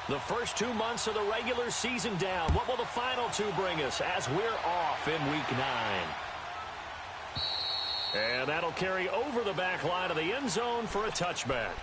The first 2 months of the regular season down. What will the final 2 bring us as we're off in Week 9? And that'll carry over the back line of the end zone for a touchback.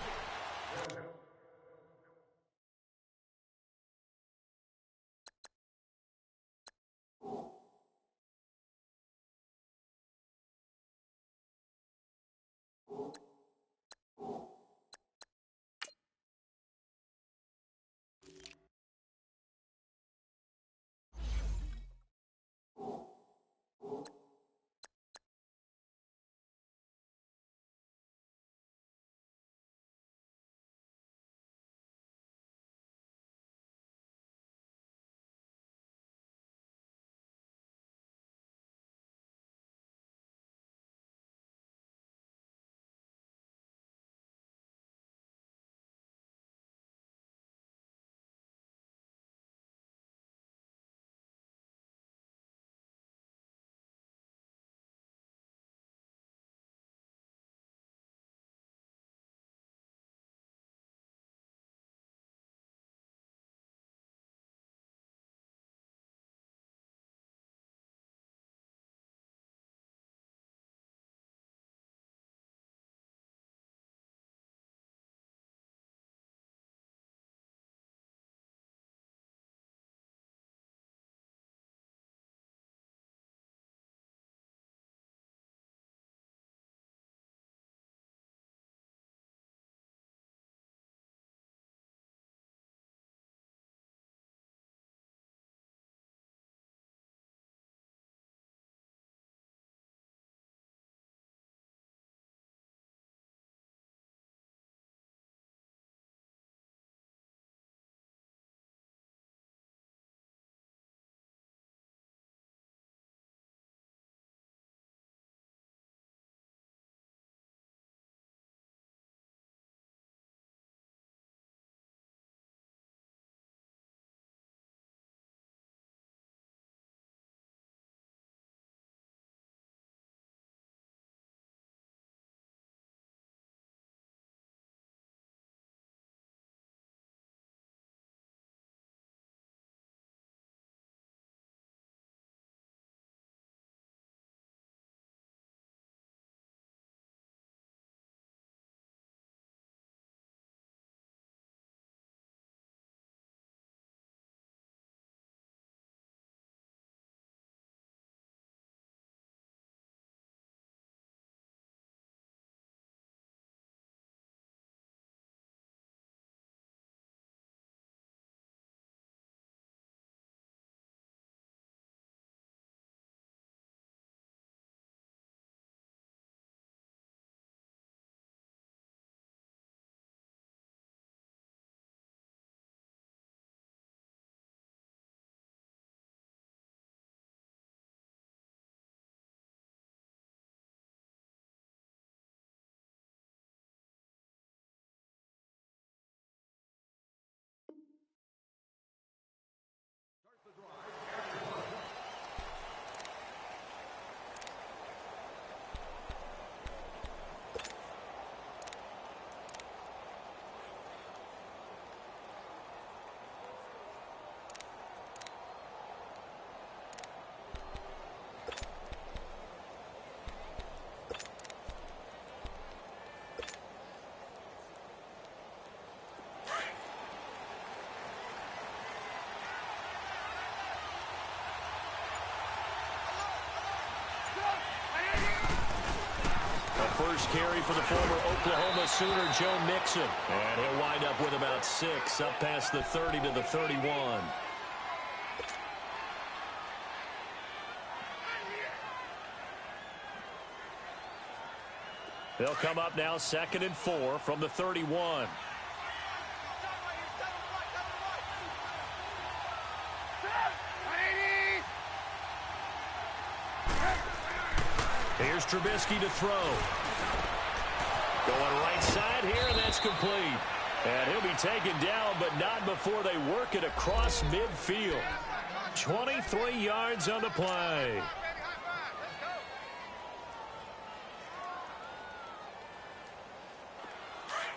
First carry for the former Oklahoma Sooner, Joe Mixon. And he'll wind up with about 6, up past the 30 to the 31. They'll come up now 2nd and 4 from the 31. Here's Trubisky to throw. Going right side here, and that's complete. And he'll be taken down, but not before they work it across midfield. 23 yards on the play.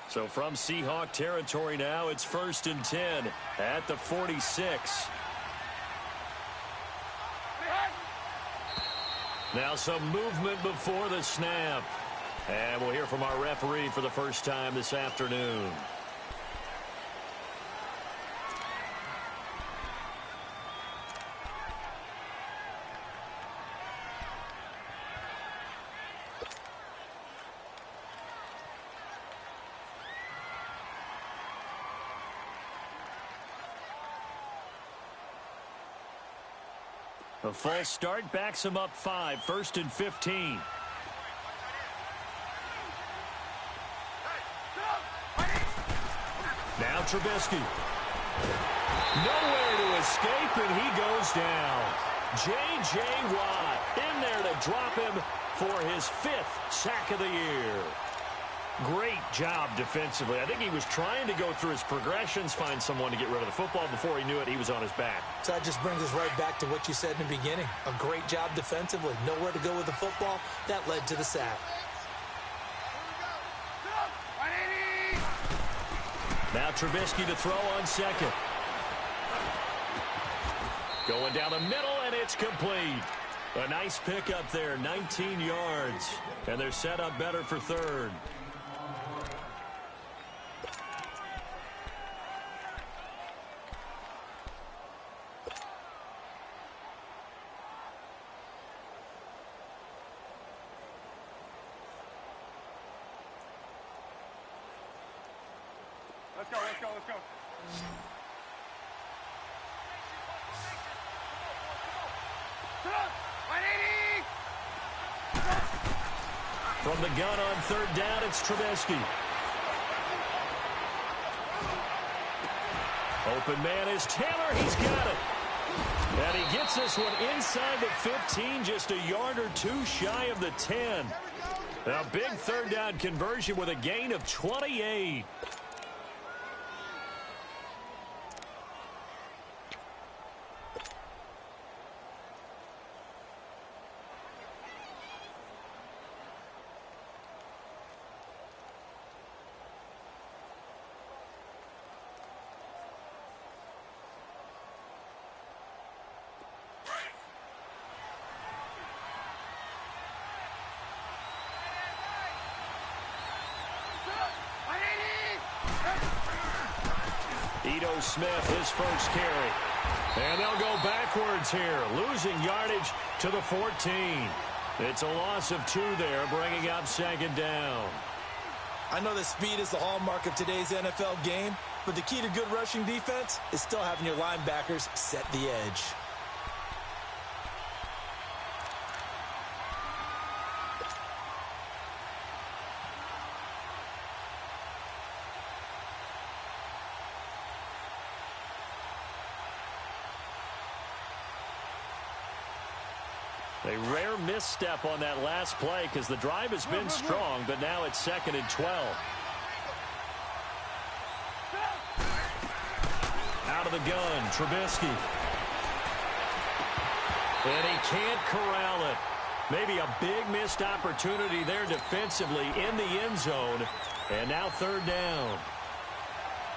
So from Seahawk territory now, it's 1st and 10 at the 46. Now some movement before the snap. And we'll hear from our referee for the first time this afternoon. A false start backs him up 5, 1st and 15. Now Trubisky. Nowhere to escape, and he goes down. J.J. Watt in there to drop him for his 5th sack of the year. Great job defensively. I think he was trying to go through his progressions, find someone to get rid of the football. Before he knew it, he was on his back. So that just brings us right back to what you said in the beginning. A great job defensively. Nowhere to go with the football. That led to the sack. Now Trubisky to throw on second. Going down the middle, and it's complete. A nice pickup there, 19 yards. And they're set up better for third. Let's go, let's go, let's go. From the gun on 3rd down, it's Trubisky. Open man is Taylor. He's got it. And he gets this one inside the 15, just a yard or two shy of the 10. A big 3rd down conversion with a gain of 28. Ito Smith, his first carry. And they'll go backwards here, losing yardage to the 14. It's a loss of 2 there, bringing up 2nd down. I know that speed is the hallmark of today's NFL game, but the key to good rushing defense is still having your linebackers set the edge. A rare misstep on that last play because the drive has been strong, but now it's 2nd and 12. Out of the gun, Trubisky. And he can't corral it. Maybe a big missed opportunity there defensively in the end zone. And now 3rd down.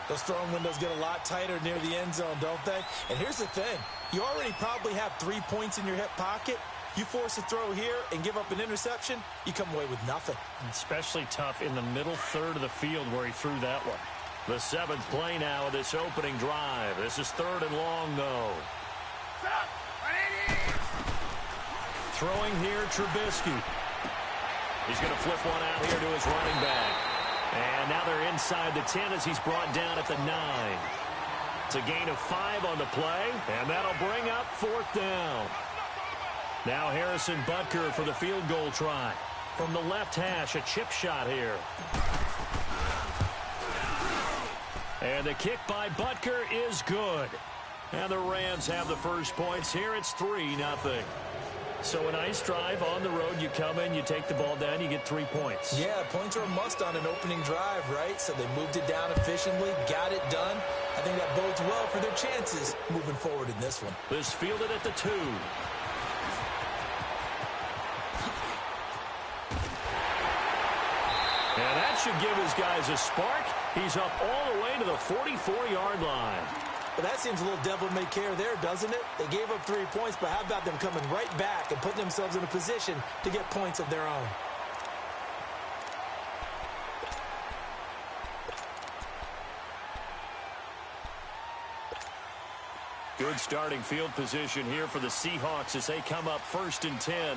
Those throwing windows get a lot tighter near the end zone, don't they? And here's the thing. You already probably have 3 points in your hip pocket. You force a throw here and give up an interception, you come away with nothing. Especially tough in the middle 3rd of the field where he threw that one. The 7th play now of this opening drive. This is 3rd and long, though. Throwing here, Trubisky. He's going to flip one out here to his running back. And now they're inside the 10 as he's brought down at the 9. It's a gain of 5 on the play, and that'll bring up 4th down. Now Harrison Butker for the field goal try. From the left hash, a chip shot here. And the kick by Butker is good. And the Rams have the first points here. It's 3-0. So a nice drive on the road. You come in, you take the ball down, you get 3 points. Yeah, points are a must on an opening drive, right? So they moved it down efficiently, got it done. I think that bodes well for their chances moving forward in this one. This fielded at the 2. And that should give his guys a spark. He's up all the way to the 44-yard line. Well, that seems a little devil-may-care there, doesn't it? They gave up 3 points, but how about them coming right back and putting themselves in a position to get points of their own? Good starting field position here for the Seahawks as they come up 1st and 10.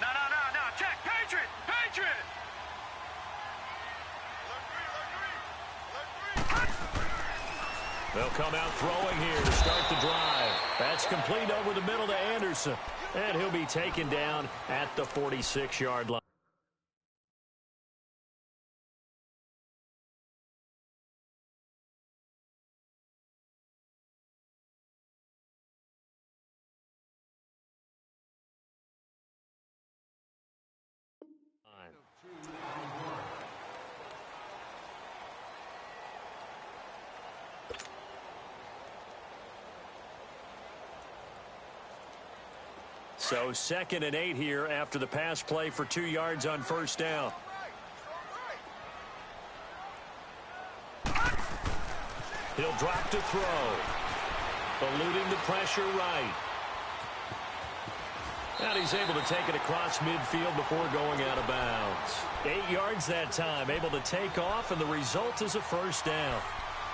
No. Check. Patriot. They'll come out throwing here to start the drive. That's complete over the middle to Anderson. And he'll be taken down at the 46-yard line. So 2nd and 8 here after the pass play for 2 yards on 1st down. He'll drop to throw. Eluding the pressure right. And he's able to take it across midfield before going out of bounds. 8 yards that time, able to take off, and the result is a 1st down.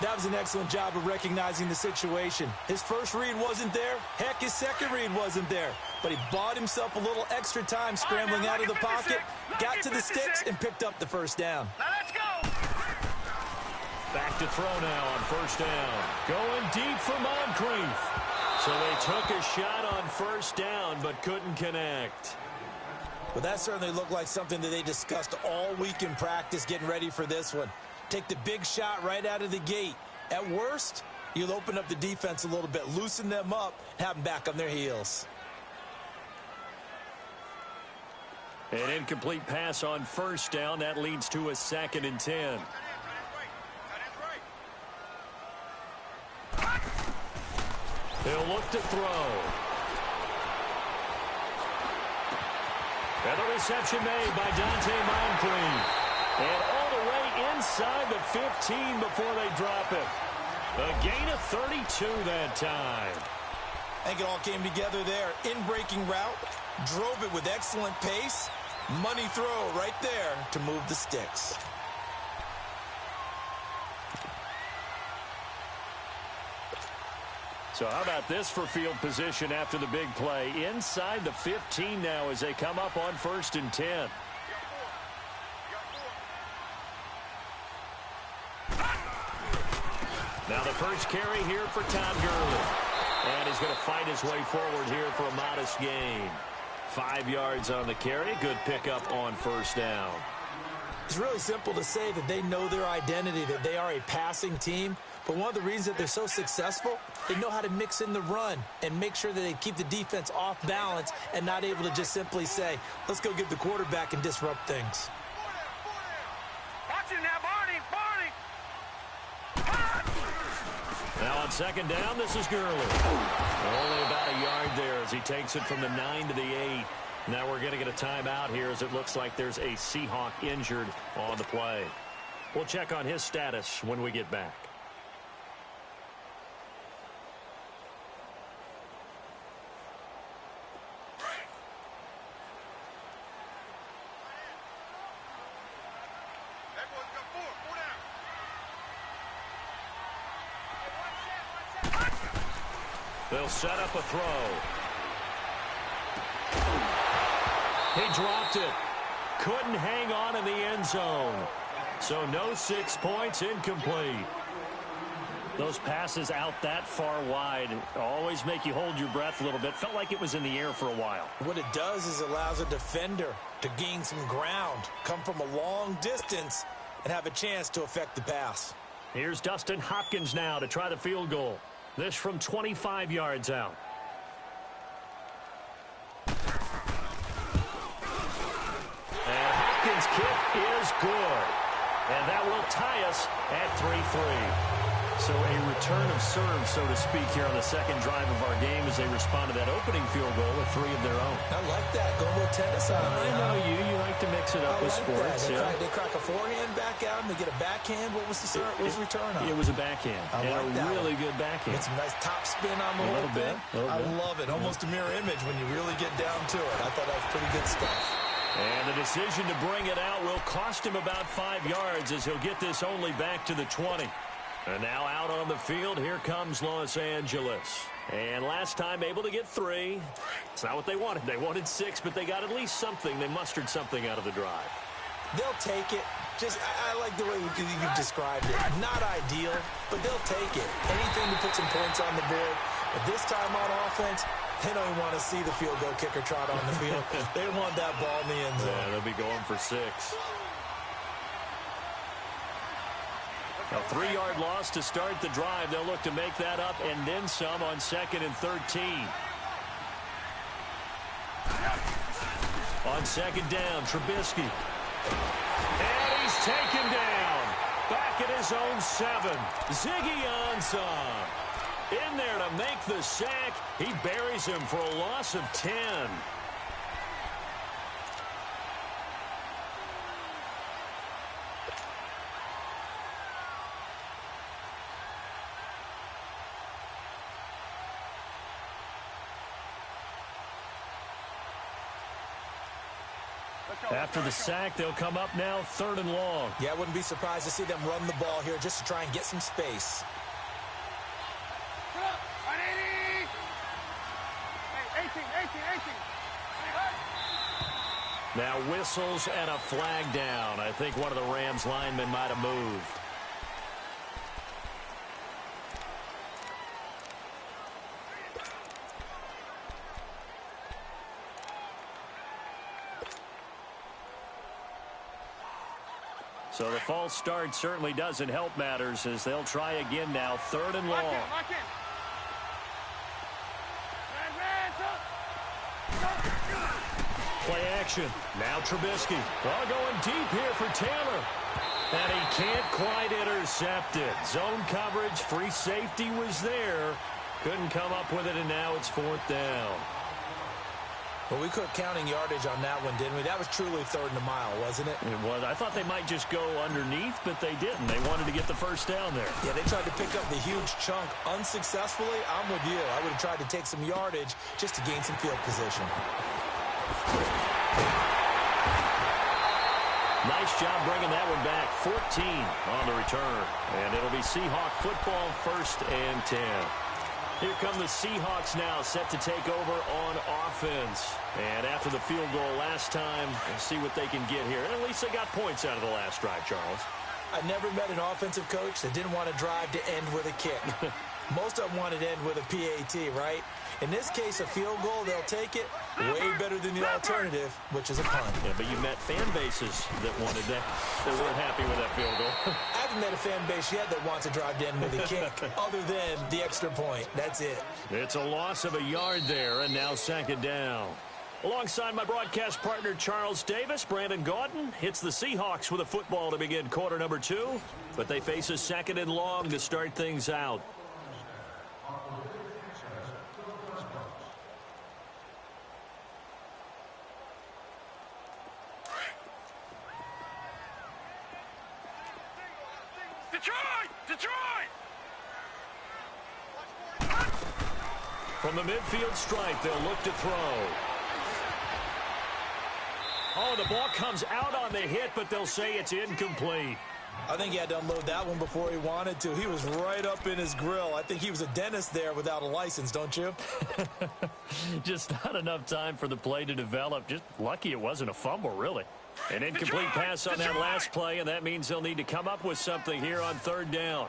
That was an excellent job of recognizing the situation. His first read wasn't there. Heck, his second read wasn't there. But he bought himself a little extra time scrambling out of the pocket, got to the sticks, and picked up the 1st down. Now let's go. Back to throw now on 1st down. Going deep for Moncrief. So they took a shot on 1st down, but couldn't connect. Well, that certainly looked like something that they discussed all week in practice getting ready for this one. Take the big shot right out of the gate. At worst, you'll open up the defense a little bit, loosen them up, have them back on their heels. An incomplete pass on 1st down. That leads to a 2nd and 10. He'll look to throw. And the reception made by Dante Moncrief. And all the way inside the 15 before they drop it. A gain of 32 that time. I think it all came together there. In-breaking route, drove it with excellent pace. Money throw right there to move the sticks. So how about this for field position after the big play? Inside the 15 now as they come up on 1st and 10. Now the first carry here for Todd Gurley. And he's going to fight his way forward here for a modest gain. 5 yards on the carry. Good pickup on 1st down. It's really simple to say that they know their identity, that they are a passing team. But one of the reasons that they're so successful, they know how to mix in the run and make sure that they keep the defense off balance and not able to just simply say, let's go get the quarterback and disrupt things. Watch it now, Barney. Now on 2nd down, this is Gurley. Only about a yard there as he takes it from the 9 to the 8. Now we're going to get a timeout here as it looks like there's a Seahawk injured on the play. We'll check on his status when we get back. They'll set up a throw. He dropped it. Couldn't hang on in the end zone. So no 6 points, incomplete. Those passes out that far wide always make you hold your breath a little bit. Felt like it was in the air for a while. What it does is allows a defender to gain some ground, come from a long distance, and have a chance to affect the pass. Here's Dustin Hopkins now to try the field goal. This from 25 yards out. And Hopkins' kick is good. And that will tie us at 3-3. So a return of serve, so to speak, here on the second drive of our game as they respond to that opening field goal with 3 of their own. I like that. Going a little tennis on me. I know you. You like to mix it up with sports. They crack a forehand back out and they get a backhand. What was the serve? What was the return on? It was a backhand. I like that really one. good backhand. With some nice top spin on the whole thing. I love it. Almost a mirror image when you really get down to it. I thought that was pretty good stuff. And the decision to bring it out will cost him about 5 yards as he'll get this only back to the 20. And now out on the field, here comes Los Angeles. And last time able to get 3. It's not what they wanted. They wanted 6, but they got at least something. They mustered something out of the drive. They'll take it. I like the way you've described it. Not ideal, but they'll take it. Anything to put some points on the board. But this time on offense, they don't even want to see the field goal kicker trot on the field. They want that ball in the end zone. Yeah, they'll be going for 6. A 3-yard loss to start the drive. They'll look to make that up and then some on 2nd and 13. On 2nd down, Trubisky. And he's taken down. Back at his own 7. Ziggy Ansah in there to make the sack. He buries him for a loss of 10. After the sack, they'll come up now 3rd and long. Yeah, I wouldn't be surprised to see them run the ball here just to try and get some space. Now whistles and a flag down. I think one of the Rams linemen might have moved. So the false start certainly doesn't help matters as they'll try again now. 3rd and long. Play action. Now Trubisky. Ball going deep here for Taylor. And he can't quite intercept it. Zone coverage, free safety was there. Couldn't come up with it, and now it's 4th down. Well, we quit counting yardage on that one, didn't we? That was truly 3rd and a mile, wasn't it? It was. I thought they might just go underneath, but they didn't. They wanted to get the first down there. Yeah, they tried to pick up the huge chunk unsuccessfully. I'm with you. I would have tried to take some yardage just to gain some field position. Nice job bringing that one back. 14 on the return. And it'll be Seahawk football, 1st and 10. Here come the Seahawks now, set to take over on offense. And after the field goal last time, we'll see what they can get here. And at least they got points out of the last drive, Charles. I never met an offensive coach that didn't want to drive to end with a kick. Most of them wanted to end with a PAT, right? In this case, a field goal, they'll take it. Way better than the alternative, which is a punt. Yeah, but you met fan bases that wanted that, that weren't happy with that field goal. I haven't met a fan base yet that wants to drive to end with a kick, other than the extra point. That's it. It's a loss of a yard there, and now 2nd down. Alongside my broadcast partner, Charles Davis, Brandon Gaudin hits the Seahawks with a football to begin quarter number 2, but they face a 2nd and long to start things out. Detroit! From the midfield stripe, they'll look to throw. Oh, the ball comes out on the hit, but they'll say it's incomplete. I think he had to unload that one before he wanted to. He was right up in his grill. I think he was a dentist there without a license, don't you? Just not enough time for the play to develop. Just lucky it wasn't a fumble, really. An incomplete pass on that last play, and that means they'll need to come up with something here on 3rd down.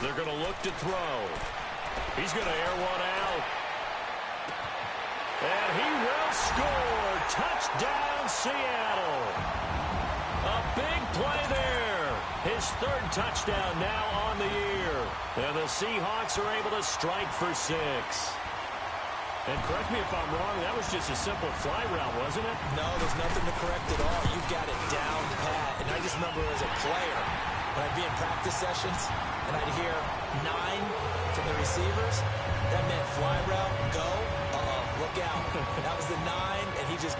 They're going to look to throw. He's going to air one out. And he will score. Touchdown, Seattle. A big play there. His 3rd touchdown now on the year. And the Seahawks are able to strike for 6. And correct me if I'm wrong, that was just a simple fly route, wasn't it? No, there's nothing to correct at all. You've got it down pat. And I just remember as a player, when I'd be in practice sessions, and I'd hear 9 from the receivers, that meant fly route, go. Look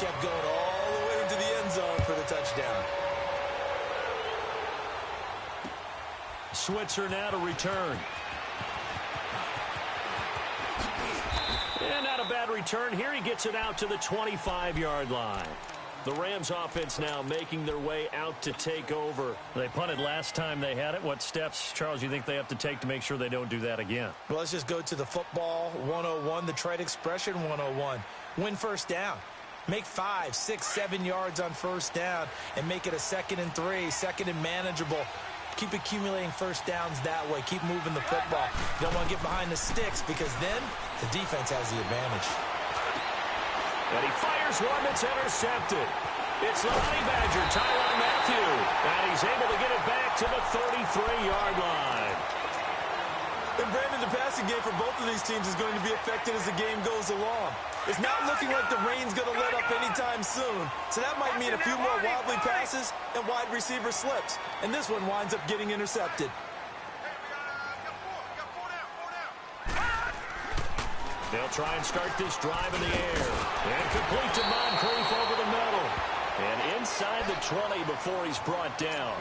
kept going all the way into the end zone for the touchdown. Switzer now to return. And not a bad return here. He gets it out to the 25-yard line. The Rams offense now making their way out to take over. They punted last time they had it. What steps, Charles, you think they have to take to make sure they don't do that again? Well, let's just go to the football 101, the trite expression 101. Win first down. Make 5, 6, 7 yards on first down and make it a 2nd and 3, 2nd and manageable. Keep accumulating first downs that way. Keep moving the football. You don't want to get behind the sticks because then the defense has the advantage. And he fires one that's intercepted. It's the Honey Badger, Tyrann Mathieu. And he's able to get it back to the 33-yard line. And Brandon, the passing game for both of these teams is going to be affected as the game goes along. It's not looking like the rain's going to let up anytime soon. So that might mean a few more wobbly passes and wide receiver slips. And this one winds up getting intercepted. They'll try and start this drive in the air. And complete to Moncrief over the middle. And inside the 20 before he's brought down.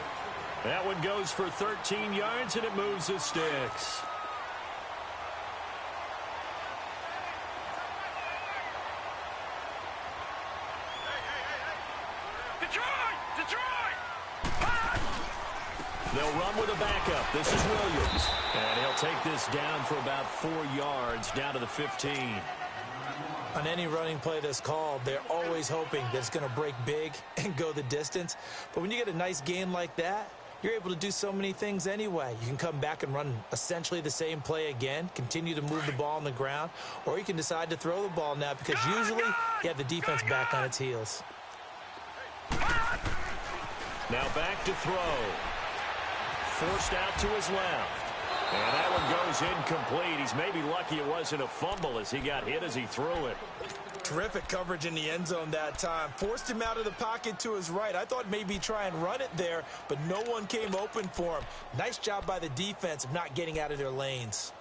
That one goes for 13 yards, and it moves the sticks. They'll run with a backup. This is Williams. And he'll take this down for about 4 yards, down to the 15. On any running play that's called, they're always hoping that it's going to break big and go the distance. But when you get a nice game like that, you're able to do so many things anyway. You can come back and run essentially the same play again, continue to move the ball on the ground, or you can decide to throw the ball now because usually you have the defense back on its heels. Now back to throw. Forced out to his left. And that one goes incomplete. He's maybe lucky it wasn't a fumble as he got hit as he threw it. Terrific coverage in the end zone that time. Forced him out of the pocket to his right. I thought maybe try and run it there, but no one came open for him. Nice job by the defense of not getting out of their lanes.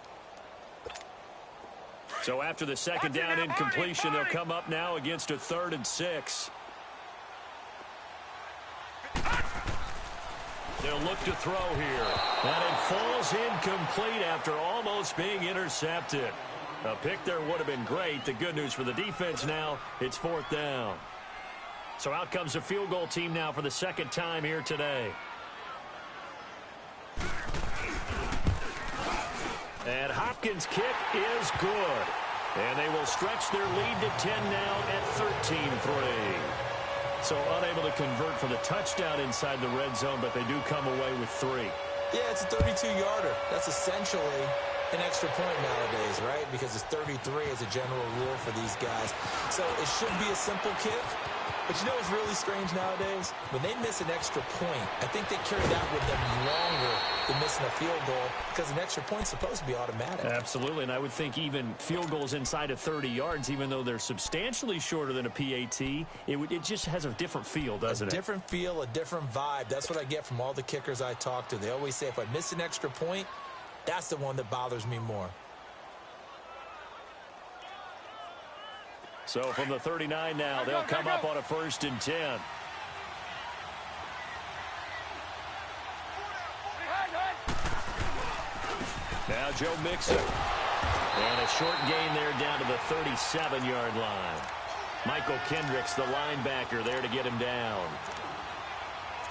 So after the second down incompletion, they'll come up now against a 3rd and 6. They'll look to throw here. And it falls incomplete after almost being intercepted. A pick there would have been great. The good news for the defense now, it's 4th down. So out comes the field goal team now for the 2nd time here today. And Hopkins' kick is good. And they will stretch their lead to 10 now at 13-3. So unable to convert for the touchdown inside the red zone, but they do come away with 3. Yeah, it's a 32-yarder. That's essentially an extra point nowadays, right? Because it's 33 as a general rule for these guys. So it should be a simple kick. But you know what's really strange nowadays? When they miss an extra point, I think they carry that with them longer than missing a field goal because an extra point's supposed to be automatic. Absolutely, and I would think even field goals inside of 30 yards, even though they're substantially shorter than a PAT, it just has a different feel, doesn't it? A different feel, a different vibe. That's what I get from all the kickers I talk to. They always say if I miss an extra point, that's the one that bothers me more. So from the 39 now, they'll come up on a 1st and 10. Now Joe Mixon. And a short gain there down to the 37-yard line. Michael Kendricks, the linebacker, there to get him down.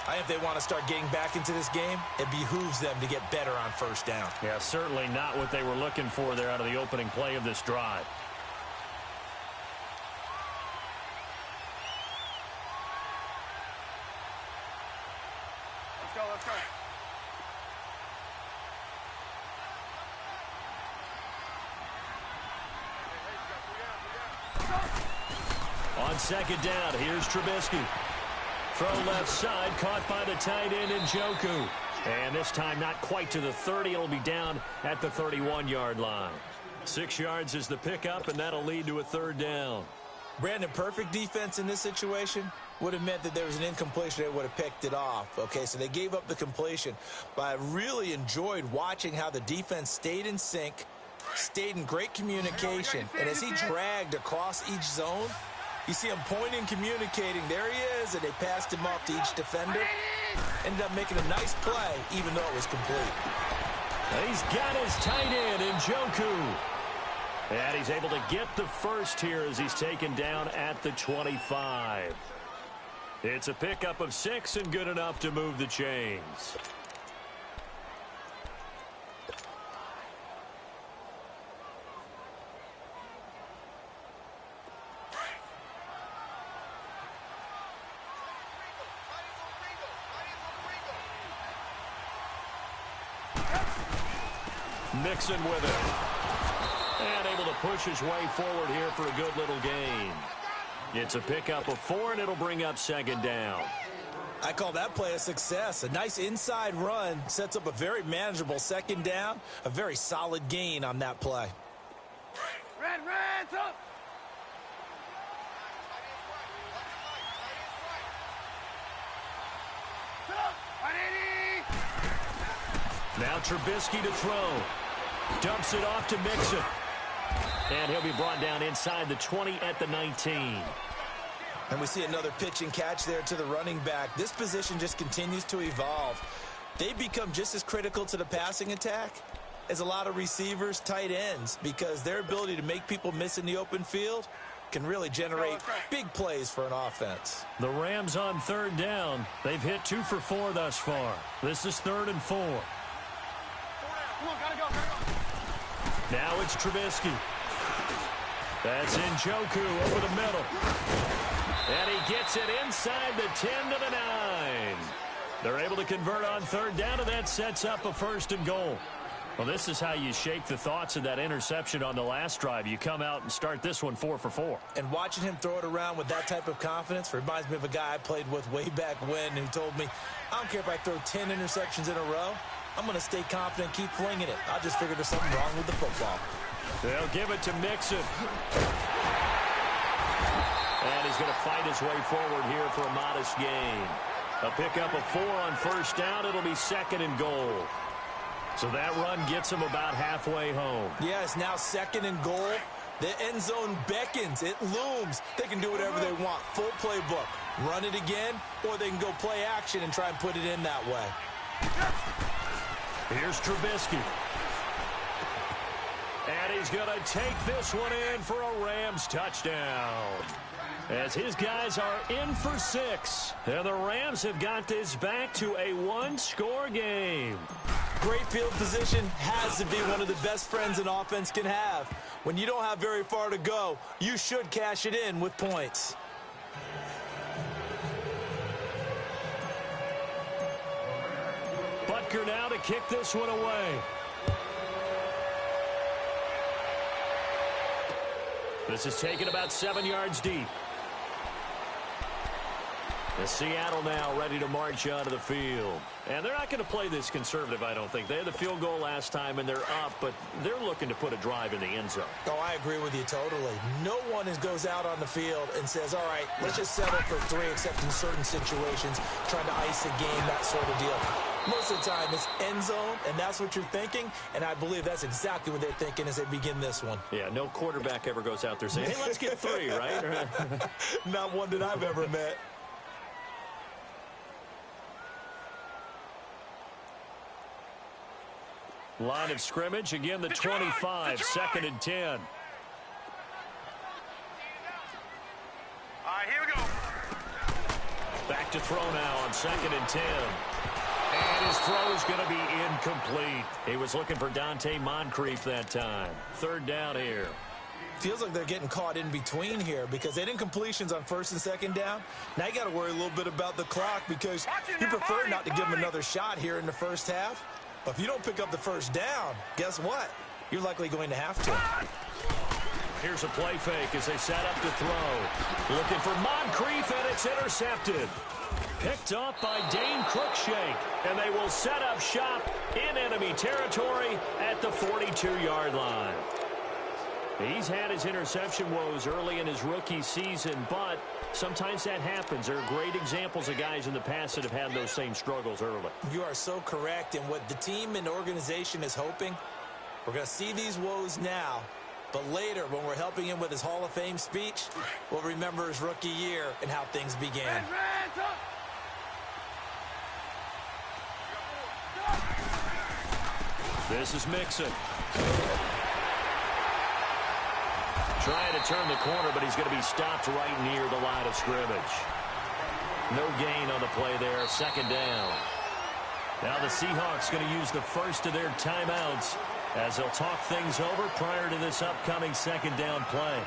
I think if they want to start getting back into this game, it behooves them to get better on first down. Yeah, certainly not what they were looking for there out of the opening play of this drive. Let's go. On 2nd down, here's Trubisky. Throw left side, caught by the tight end Njoku. And this time not quite to the 30. It'll be down at the 31-yard line. 6 yards is the pickup, and that'll lead to a 3rd down. Brandon, perfect defense in this situation would have meant that there was an incompletion. They would have picked it off. Okay, so they gave up the completion. But I really enjoyed watching how the defense stayed in sync, stayed in great communication. And as he dragged across each zone, You see him pointing, communicating. There he is, and they passed him off to each defender. Ended up making a nice play, even though it was complete. He's got his tight end in Njoku. And he's able to get the first here as he's taken down at the 25. It's a pickup of 6 and good enough to move the chains. Mixon with it. And able to push his way forward here for a good little gain. It's a pickup of 4, and it'll bring up second down. I call that play a success. A nice inside run sets up a very manageable second down. A very solid gain on that play. Red, up! Now Trubisky to throw. Dumps it off to Mixon. And he'll be brought down inside the 20 at the 19. And we see another pitch and catch there to the running back. This position just continues to evolve. They become just as critical to the passing attack as a lot of receivers, tight ends, because their ability to make people miss in the open field can really generate big plays for an offense. The Rams on third down. They've hit 2 for 4 thus far. This is 3rd and 4. Now it's Trubisky. That's Njoku over the middle. And he gets it inside the 10 to the 9. They're able to convert on third down, and that sets up a 1st and goal. Well, this is how you shake the thoughts of that interception on the last drive. You come out and start this one 4 for 4. And watching him throw it around with that type of confidence reminds me of a guy I played with way back when who told me, I don't care if I throw 10 interceptions in a row. I'm going to stay confident, keep flinging it. I just figured there's something wrong with the football. They'll give it to Mixon. And he's going to fight his way forward here for a modest gain. A pickup of 4 on first down. It'll be 2nd and goal. So that run gets him about halfway home. Yeah, it's now 2nd and goal. The end zone beckons. It looms. They can do whatever they want. Full playbook. Run it again, or they can go play action and try and put it in that way. Here's Trubisky. And he's going to take this one in for a Rams touchdown. As his guys are in for 6. And the Rams have got this back to a 1-score game. Great field position has to be one of the best friends an offense can have. When you don't have very far to go, you should cash it in with points. Butker now to kick this one away. This is taken about 7 yards deep. The Seattle now ready to march onto the field. And they're not going to play this conservative, I don't think. They had the field goal last time, and they're up, but they're looking to put a drive in the end zone. Oh, I agree with you totally. No one goes out on the field and says, all right, let's just settle for 3, except in certain situations, trying to ice a game, that sort of deal. Most of the time, it's end zone, and that's what you're thinking, and I believe that's exactly what they're thinking as they begin this one. Yeah, no quarterback ever goes out there saying, hey, let's get 3, right? Not one that I've ever met. Line of scrimmage, again, the 25, 2nd and 10. All right, here we go. Back to throw now on 2nd and 10. And his throw is going to be incomplete. He was looking for Dante Moncrief that time. 3rd down here. Feels like they're getting caught in between here because they didn't completions on 1st and 2nd down. Now you got to worry a little bit about the clock because you prefer not to give them another shot here in the first half. But if you don't pick up the 1st down, guess what? You're likely going to have to. Here's a play fake as they set up to throw. Looking for Moncrief, and it's intercepted. Picked off by Dane Cruikshank, and they will set up shop in enemy territory at the 42-yard line. He's had his interception woes early in his rookie season, but sometimes that happens. There are great examples of guys in the past that have had those same struggles early. You are so correct, and what the team and organization is hoping, we're going to see these woes now, But later, when we're helping him with his Hall of Fame speech, we'll remember his rookie year and how things began. This is Mixon. Trying to turn the corner, but he's going to be stopped right near the line of scrimmage. No gain on the play there. Second down. Now the Seahawks going to use the first of their timeouts as they'll talk things over prior to this upcoming second down play.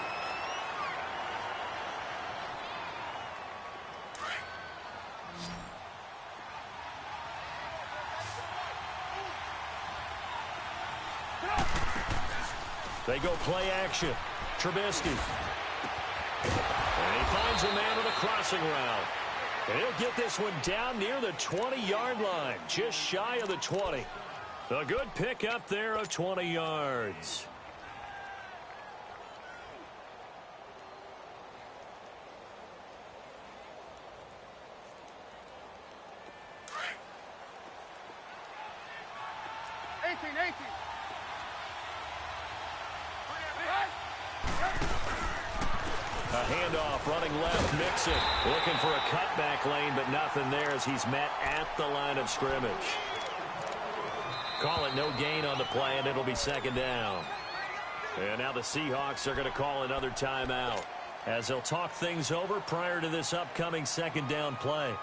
They go play action. Trubisky. And he finds a man with a crossing route. And he'll get this one down near the 20-yard line, just shy of the 20. A good pick up there of 20 yards. A handoff running left, Mixon looking for a cutback lane, but nothing there as he's met at the line of scrimmage. Call it no gain on the play, and it'll be second down. And now the Seahawks are going to call another timeout as they'll talk things over prior to this upcoming second down play.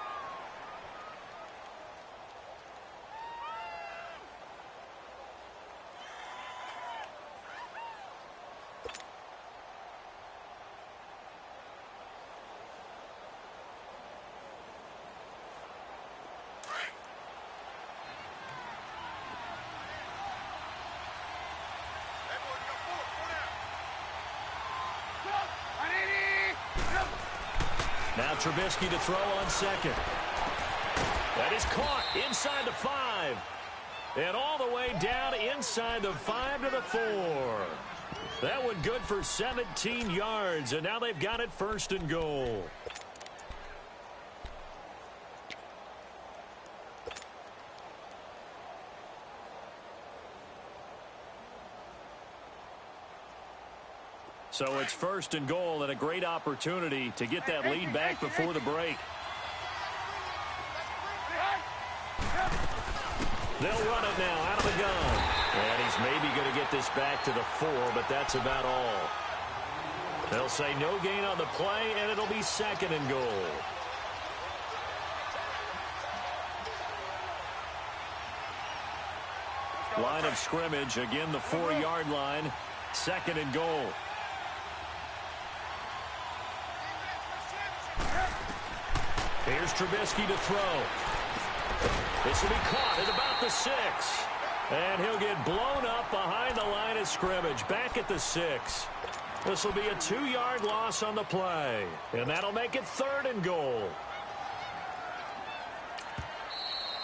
Now Trubisky to throw on second. That is caught inside the 5. And all the way down inside the 5 to the 4. That one good for 17 yards. And now they've got it first and goal. So it's first and goal and a great opportunity to get that lead back before the break. They'll run it now out of the gun. And he's maybe going to get this back to the 4, but that's about all. They'll say no gain on the play, and it'll be second and goal. Line of scrimmage, again the 4-yard line, second and goal. Here's Trubisky to throw. This will be caught at about the 6. And he'll get blown up behind the line of scrimmage, back at the 6. This will be a 2-yard loss on the play. And that'll make it third and goal.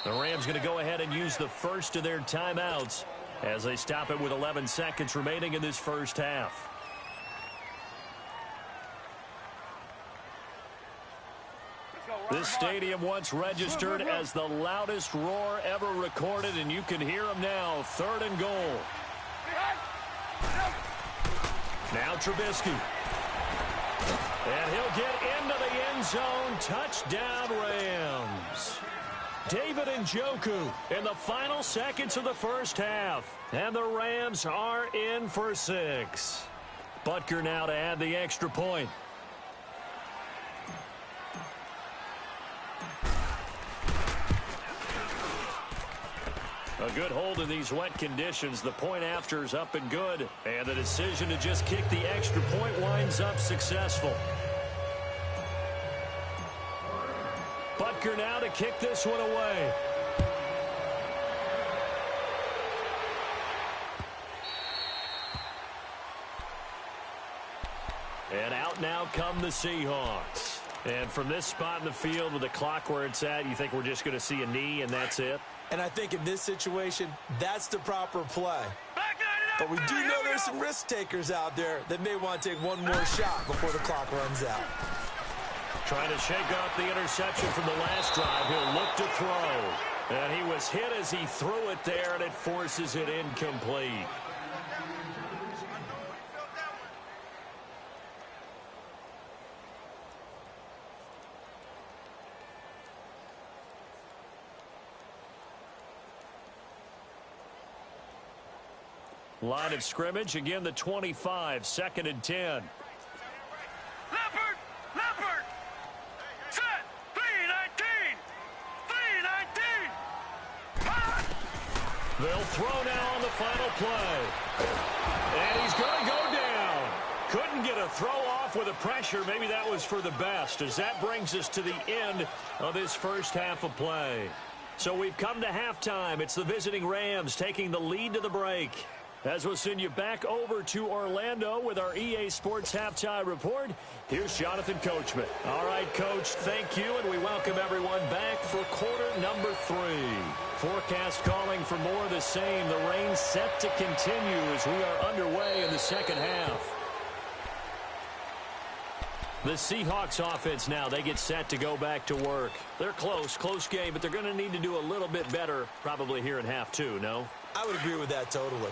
The Rams going to go ahead and use the first of their timeouts as they stop it with 11 seconds remaining in this first half. This stadium once registered as the loudest roar ever recorded, and you can hear them now. Third and goal. Now Trubisky. And he'll get into the end zone. Touchdown, Rams. David Njoku in the final seconds of the first half. And the Rams are in for 6. Butker now to add the extra point. A good hold in these wet conditions. The point after is up and good. And the decision to just kick the extra point winds up successful. Butker now to kick this one away. And out now come the Seahawks. And from this spot in the field with the clock where it's at, you think we're just going to see a knee and that's it? And I think in this situation, that's the proper play. But we do know there's some risk takers out there that may want to take one more shot before the clock runs out. Trying to shake off the interception from the last drive. He'll look to throw. And he was hit as he threw it there, and it forces it incomplete. Line of scrimmage, again the 25, 2nd and 10. Leopard! Leopard! Set! 319! 319! They'll throw now on the final play. And he's going to go down. Couldn't get a throw off with the pressure. Maybe that was for the best, as that brings us to the end of this first half of play. So we've come to halftime. It's the visiting Rams taking the lead to the break. As we'll send you back over to Orlando with our EA Sports Halftime Report, here's Jonathan Coachman. All right, Coach, thank you, and we welcome everyone back for quarter number 3. Forecast calling for more of the same. The rain set to continue as we are underway in the second half. The Seahawks offense now, they get set to go back to work. They're close game, but they're going to need to do a little bit better probably here in half 2, no? I would agree with that totally.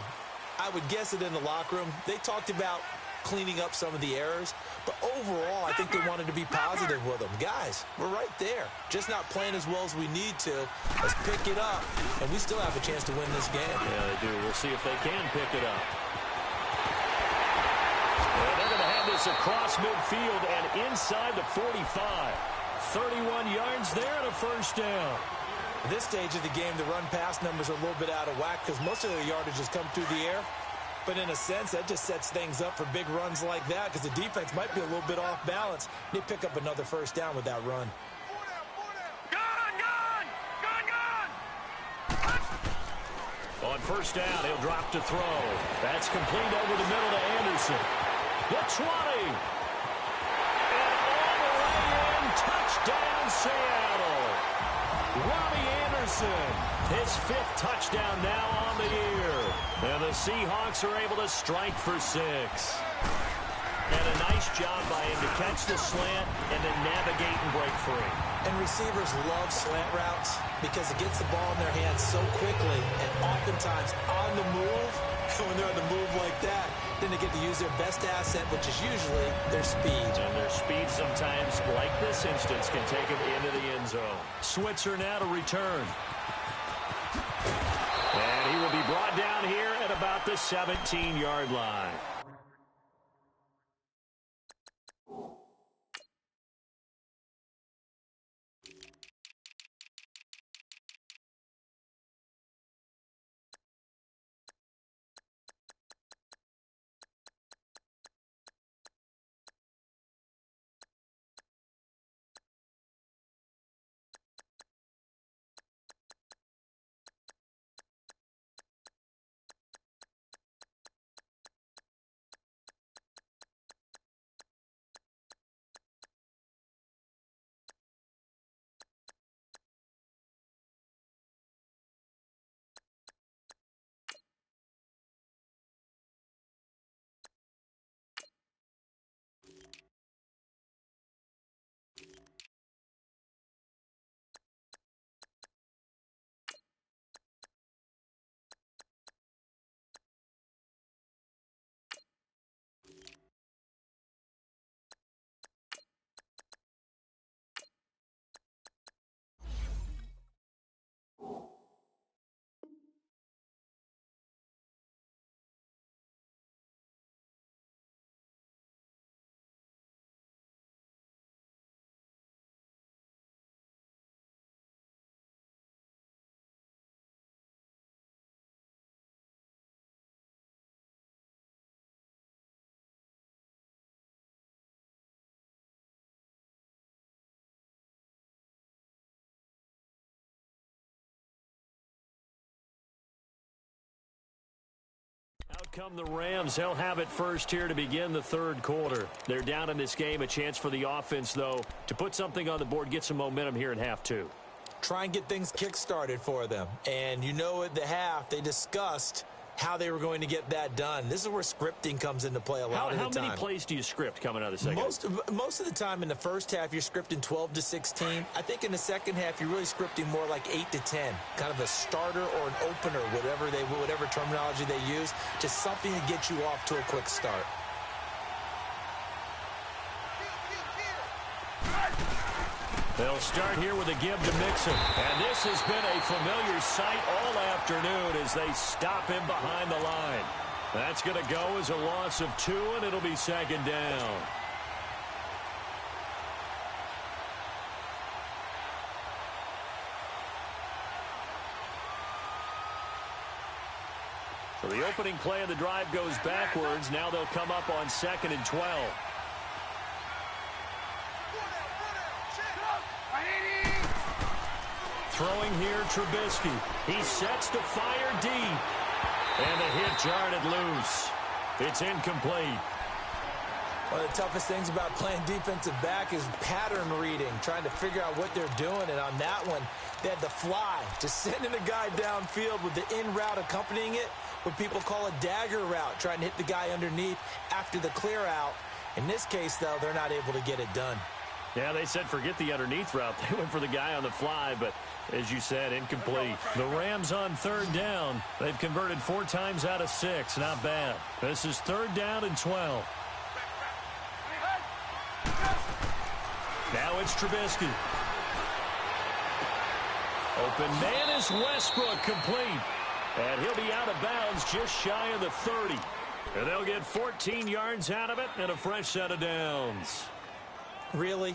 I would guess it in the locker room. They talked about cleaning up some of the errors, but overall, I think they wanted to be positive with them. Guys, we're right there. Just not playing as well as we need to. Let's pick it up, and we still have a chance to win this game. Yeah, they do. We'll see if they can pick it up. And they're going to have this across midfield and inside the 45. 31 yards there and a first down. At this stage of the game, the run-pass numbers are a little bit out of whack because most of the yardage has come through the air. But in a sense, that just sets things up for big runs like that because the defense might be a little bit off balance. They pick up another first down with that run. On first down, he'll drop to throw. That's complete over the middle to Anderson. The 20. And all the way in. Touchdown, Seattle. Robbie Anderson, his 5th touchdown now on the year. And the Seahawks are able to strike for 6. And a nice job by him to catch the slant and then navigate and break free. And receivers love slant routes because it gets the ball in their hands so quickly and oftentimes on the move. When they're on the move like that, then they get to use their best asset, which is usually their speed. And their speed sometimes, like this instance, can take them into the end zone. Switzer now to return. And he will be brought down here at about the 17-yard line. Out come the Rams. They'll have it first here to begin the third quarter. They're down in this game. A chance for the offense, though, to put something on the board, get some momentum here in half 2. Try and get things kick-started for them. And you know at the half, they discussed how they were going to get that done. This is where scripting comes into play a lot of the time. How many plays do you script coming out of the second? Most of the time in the first half, you're scripting 12 to 16. I think in the second half, you're really scripting more like 8 to 10. Kind of a starter or an opener, whatever terminology they use. Just something to get you off to a quick start. They'll start here with a give to Mixon. And this has been a familiar sight all afternoon as they stop him behind the line. That's going to go as a loss of 2, and it'll be second down. So the opening play of the drive goes backwards. Now they'll come up on 2nd and 12. Throwing here, Trubisky. He sets to fire deep. And the hit jarred it loose. It's incomplete. One of the toughest things about playing defensive back is pattern reading, trying to figure out what they're doing. And on that one, they had the fly, just sending a guy downfield with the in route accompanying it, what people call a dagger route, trying to hit the guy underneath after the clear out. In this case, though, they're not able to get it done. Yeah, they said forget the underneath route. They went for the guy on the fly, but as you said, incomplete. The Rams on 3rd down. They've converted 4 times out of 6. Not bad. This is 3rd down and 12. Now it's Trubisky. Open man is Westbrook, complete. And he'll be out of bounds just shy of the 30. And they'll get 14 yards out of it and a fresh set of downs. Really?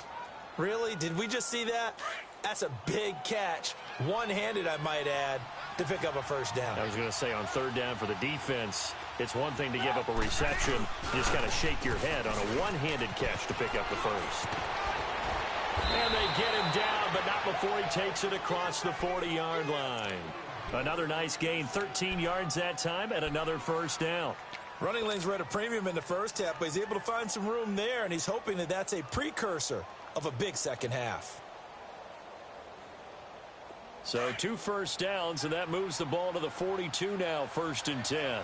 Really? Did we just see that? That's a big catch. One-handed, I might add, to pick up a first down. I was going to say on 3rd down for the defense, it's one thing to give up a reception. You just got to shake your head on a one-handed catch to pick up the first. And they get him down, but not before he takes it across the 40-yard line. Another nice gain, 13 yards that time, and another first down. Running lanes were at a premium in the first half, but he's able to find some room there, and he's hoping that that's a precursor of a big second half. So 2 first downs, and that moves the ball to the 42 now, 1st and 10.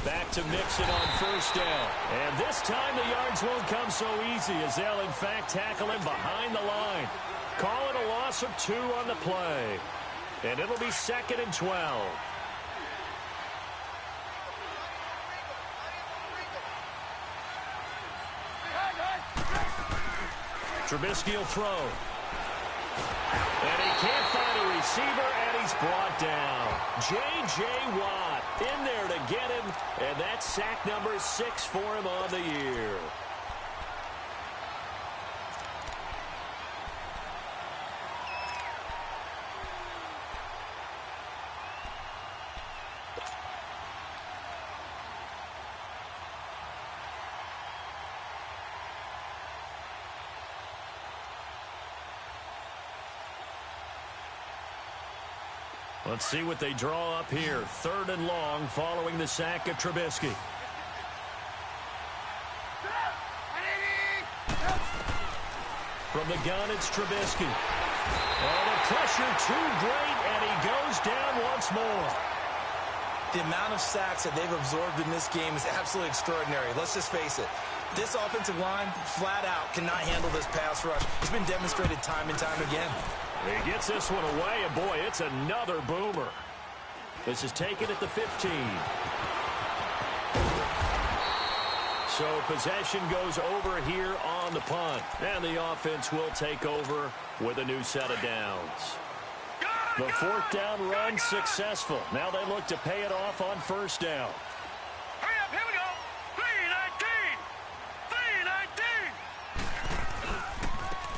Back to Mixon on 1st down. And this time the yards won't come so easy as they'll, in fact, tackle him behind the line. Call it a loss of 2 on the play. And it'll be 2nd and 12. Trubisky will throw. And he can't find a receiver, and he's brought down. J.J. Watt in there to get him, and that's sack number 6 for him on the year. Let's see what they draw up here. 3rd and long following the sack of Trubisky. From the gun, it's Trubisky. Oh, the pressure too great, and he goes down once more. The amount of sacks that they've absorbed in this game is absolutely extraordinary. Let's just face it. This offensive line, flat out, cannot handle this pass rush. It's been demonstrated time and time again. He gets this one away, and boy, it's another boomer. This is taken at the 15. So possession goes over here on the punt. And the offense will take over with a new set of downs. The 4th down run successful. Now they look to pay it off on 1st down. Hurry up, here we go. 3-19.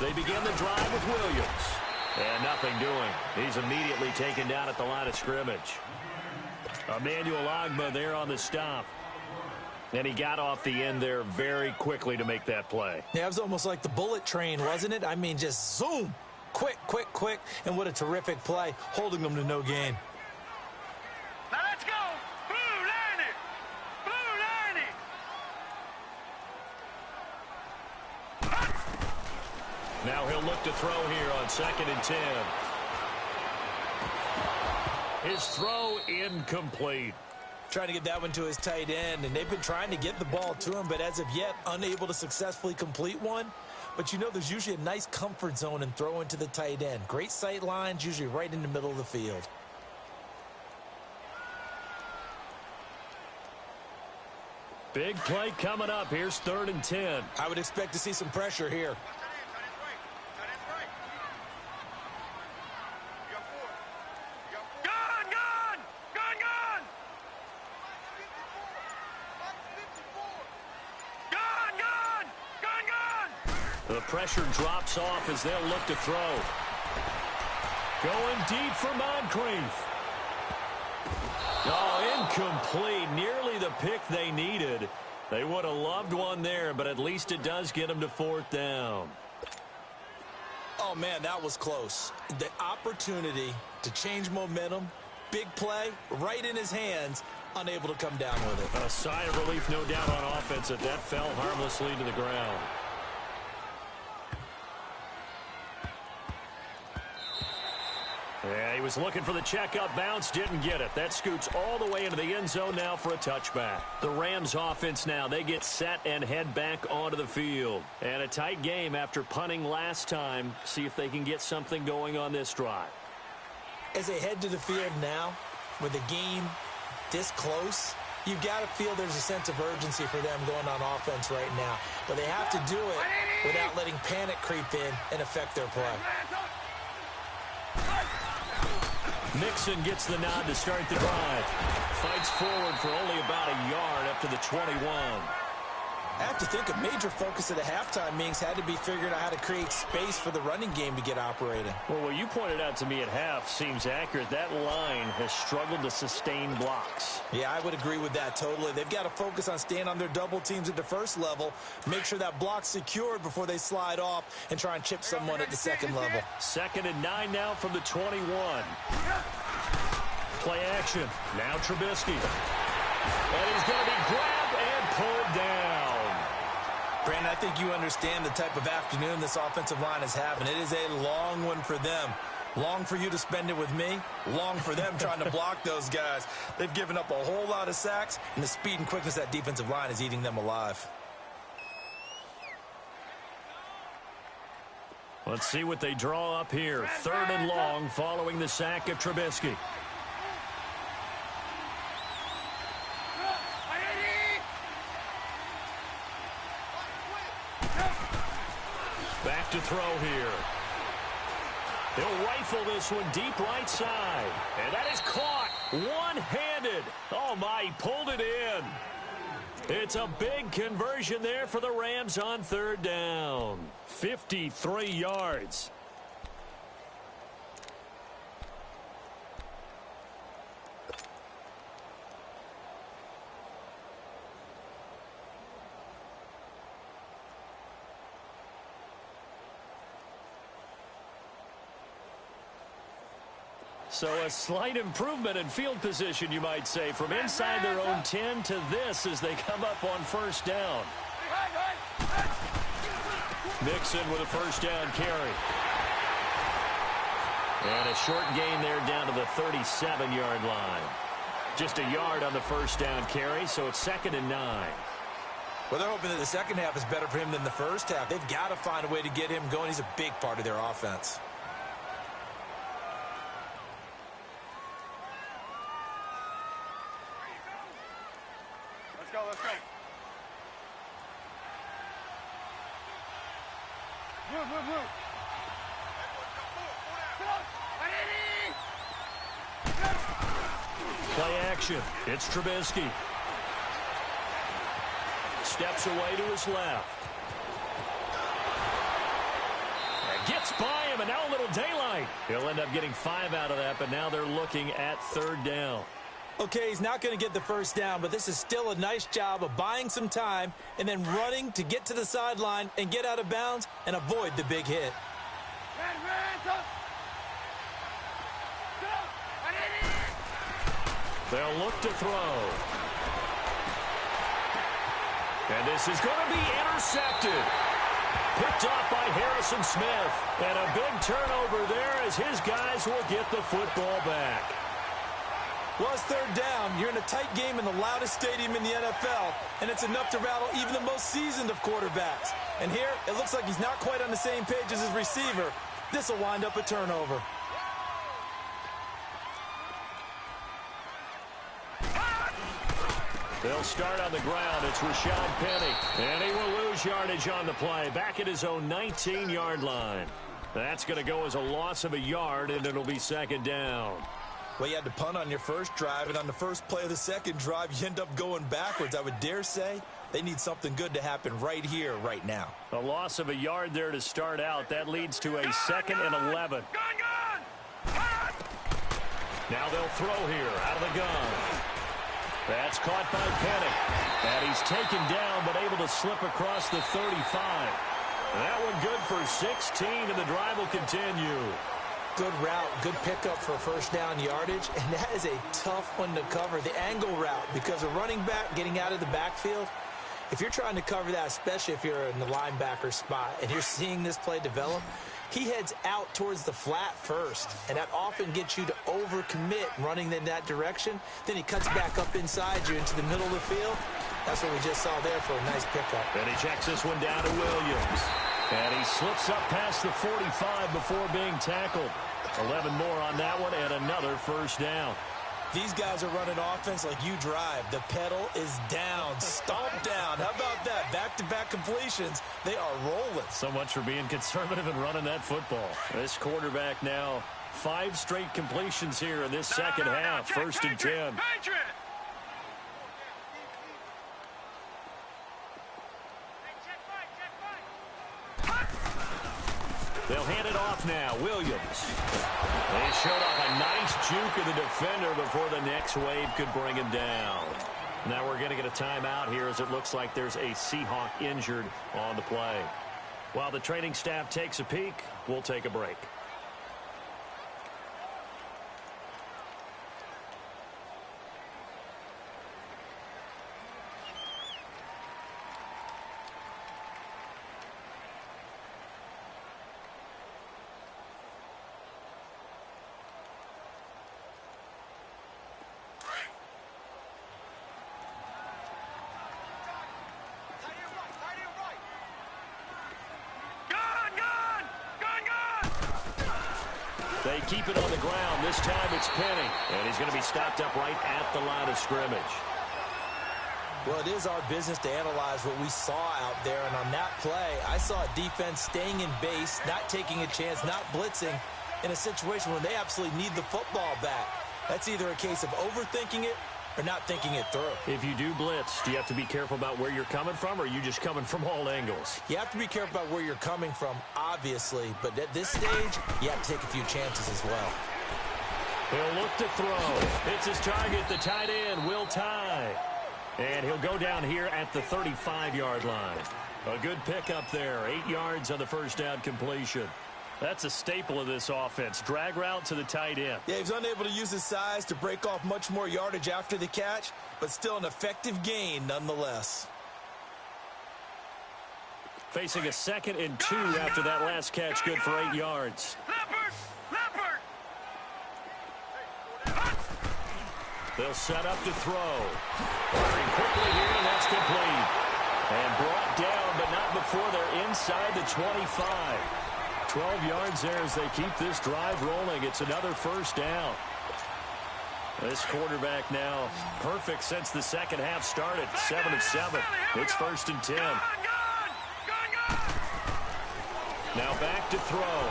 3-19. They begin the drive with Williams. And nothing doing. He's immediately taken down at the line of scrimmage. Emmanuel Ogbah there on the stop. And he got off the end there very quickly to make that play. Yeah, it was almost like the bullet train, wasn't it? I mean, just zoom. Quick, quick, quick. And what a terrific play, holding them to no gain. Now let's go. Blue 90. Blue 90. Now he'll look to throw here on 2nd and 10. His throw incomplete. Trying to get that one to his tight end, and they've been trying to get the ball to him, but as of yet, unable to successfully complete one. But you know, there's usually a nice comfort zone in throwing to the tight end. Great sight lines, usually right in the middle of the field. Big play coming up. Here's 3rd and 10. I would expect to see some pressure here. The pressure drops off as they'll look to throw. Going deep for Moncrief. Oh, incomplete. Nearly the pick they needed. They would have loved one there, but at least it does get them to 4th down. Oh, man, that was close. The opportunity to change momentum, big play, right in his hands, unable to come down with it. A sigh of relief, no doubt, on offense that fell harmlessly to the ground. Yeah, he was looking for the checkup bounce, didn't get it. That scoots all the way into the end zone now for a touchback. The Rams offense now, they get set and head back onto the field. And a tight game after punting last time. See if they can get something going on this drive. As they head to the field now, with the game this close, you've got to feel there's a sense of urgency for them going on offense right now. But they have to do it without letting panic creep in and affect their play. Mixon gets the nod to start the drive. Fights forward for only about a yard up to the 21. I have to think a major focus of the halftime meetings had to be figuring out how to create space for the running game to get operating. Well, what you pointed out to me at half seems accurate. That line has struggled to sustain blocks. Yeah, I would agree with that totally. They've got to focus on staying on their double teams at the first level, make sure that block's secured before they slide off and try and chip someone at the second level. 2nd and 9 now from the 21. Play action. Now Trubisky. And he's going to be grabbed and pulled down. Brandon, I think you understand the type of afternoon this offensive line is having. It is a long one for them. Long for you to spend it with me. Long for them trying to block those guys. They've given up a whole lot of sacks, and the speed and quickness of that defensive line is eating them alive. Let's see what they draw up here. 3rd and long following the sack of Trubisky. Back to throw here. He'll rifle this one deep right side. And that is caught one-handed. Oh, my, he pulled it in. It's a big conversion there for the Rams on 3rd down. 53 yards. So a slight improvement in field position, you might say, from inside their own 10 to this as they come up on 1st down. Mixon with a 1st down carry. And a short gain there down to the 37-yard line. Just a yard on the 1st down carry, so it's 2nd and 9. Well, they're hoping that the second half is better for him than the first half. They've got to find a way to get him going. He's a big part of their offense. Let's go. Move. Play action. It's Trubisky. Steps away to his left. And gets by him, and now a little daylight. He'll end up getting 5 out of that, but now they're looking at 3rd down. Okay, he's not going to get the 1st down, but this is still a nice job of buying some time and then running to get to the sideline and get out of bounds and avoid the big hit. They'll look to throw. And this is going to be intercepted. Picked off by Harrison Smith. And a big turnover there as his guys will get the football back. Well, it's 3rd down. You're in a tight game in the loudest stadium in the NFL, and it's enough to rattle even the most seasoned of quarterbacks. And here, it looks like he's not quite on the same page as his receiver. This will wind up a turnover. They'll start on the ground. It's Rashad Penny. And he will lose yardage on the play. Back at his own 19-yard line. That's going to go as a loss of a yard, and it'll be 2nd down. Well, you had to punt on your first drive, and on the first play of the second drive, you end up going backwards. I would dare say they need something good to happen right here, right now. A loss of a yard there to start out. That leads to a 2nd and 11. Now they'll throw here out of the gun. That's caught by Penny. And he's taken down, but able to slip across the 35. That one good for 16, and the drive will continue. Good route, good pickup for first down yardage, and that is a tough one to cover, the angle route, because a running back getting out of the backfield, if you're trying to cover that, especially if you're in the linebacker spot and you're seeing this play develop, he heads out towards the flat first, and that often gets you to overcommit running in that direction. Then he cuts back up inside you into the middle of the field. That's what we just saw there for a nice pickup. And he checks this one down to Williams. And he slips up past the 45 before being tackled. 11 more on that one, and another first down. These guys are running offense like you drive. The pedal is down, stomp down. How about that? Back-to-back completions. They are rolling. So much for being conservative and running that football. This quarterback now, 5 straight completions here in this second half. First and 10. They'll hand it off now. Williams. They showed off a nice juke of the defender before the next wave could bring him down. Now we're going to get a timeout here as it looks like there's a Seahawk injured on the play. While the training staff takes a peek, we'll take a break. They keep it on the ground. This time it's Penny. And he's going to be stopped up right at the line of scrimmage. Well, it is our business to analyze what we saw out there. And on that play, I saw a defense staying in base, not taking a chance, not blitzing in a situation where they absolutely need the football back. That's either a case of overthinking it or not thinking it through. If you do blitz, do you have to be careful about where you're coming from, or are you just coming from all angles? You have to be careful about where you're coming from, obviously, but at this stage, you have to take a few chances as well. He'll look to throw. It's his target, the tight end, Will Tye. And he'll go down here at the 35-yard line. A good pickup there, 8 yards on the first down completion. That's a staple of this offense. Drag route to the tight end. Yeah, he's unable to use his size to break off much more yardage after the catch, but still an effective gain nonetheless. Facing a 2nd and 2 after that last catch, good for 8 yards. They'll set up to throw. Firing quickly here, and that's complete. And brought down, but not before they're inside the 25. 12 yards there as they keep this drive rolling. It's another first down. This quarterback now perfect since the second half started. 7 of 7. It's 1st and 10. Now back to throw.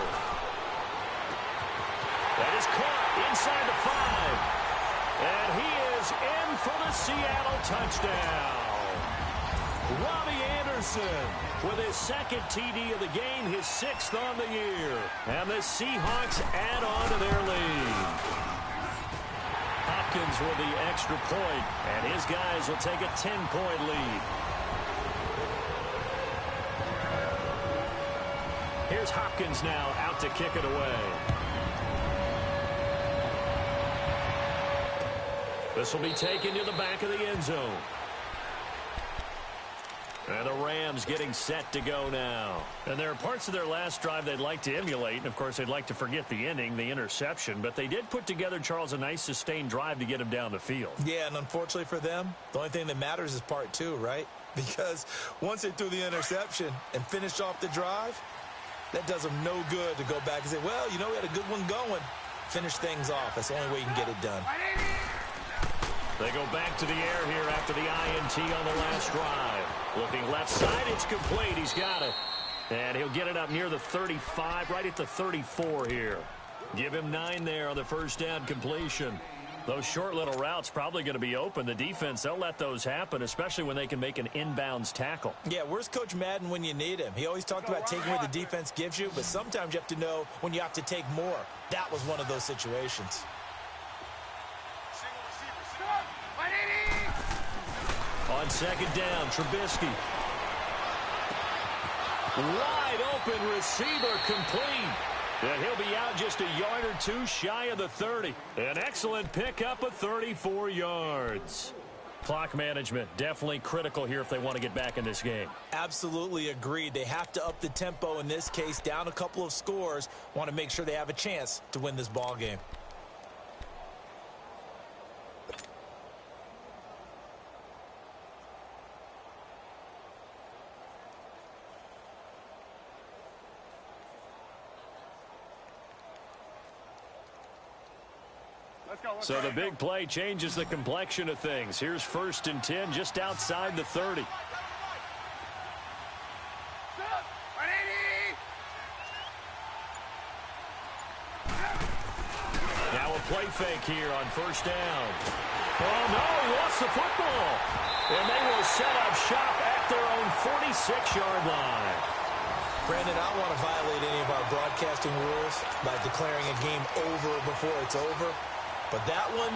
That is caught inside the 5. And he is in for the Seattle touchdown. Robbie Anderson with his 2nd TD of the game, his 6th on the year. And the Seahawks add on to their lead. Hopkins with the extra point, and his guys will take a 10-point lead. Here's Hopkins now out to kick it away. This will be taken to the back of the end zone. And the Rams getting set to go now. And there are parts of their last drive they'd like to emulate. And, of course, they'd like to forget the ending, the interception. But they did put together, Charles, a nice sustained drive to get him down the field. Yeah, and unfortunately for them, the only thing that matters is part 2, right? Because once they threw the interception and finished off the drive, that does them no good to go back and say, well, you know, we had a good one going. Finish things off. That's the only way you can get it done. They go back to the air here after the INT on the last drive. Looking left side, it's complete. He's got it. And he'll get it up near the 35, right at the 34 here. Give him 9 there on the first down completion. Those short little routes probably going to be open. The defense, they'll let those happen, especially when they can make an inbounds tackle. Yeah, where's Coach Madden when you need him? He always talked about taking what the defense gives you, but sometimes you have to know when you have to take more. That was one of those situations. On second down, Trubisky. Wide open receiver complete. And he'll be out just a yard or two shy of the 30. An excellent pickup of 34 yards. Clock management, definitely critical here if they want to get back in this game. Absolutely agreed. They have to up the tempo in this case, down a couple of scores. Want to make sure they have a chance to win this ball game. So the big play changes the complexion of things. Here's 1st and 10 just outside the 30. Now a play fake here on 1st down. Oh, no, he lost the football. And they will set up shop at their own 46-yard line. Brandon, I don't want to violate any of our broadcasting rules by declaring a game over before it's over. But that one,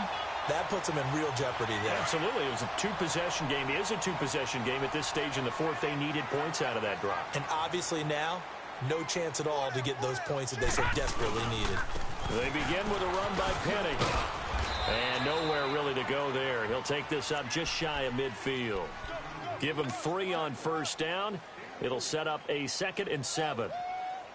that puts them in real jeopardy there. Absolutely. It was a two-possession game. It is a two-possession game at this stage in the fourth. They needed points out of that drive. And obviously now, no chance at all to get those points that they so desperately needed. They begin with a run by Penny. And nowhere really to go there. He'll take this up just shy of midfield. Give him 3 on 1st down. It'll set up a 2nd and 7.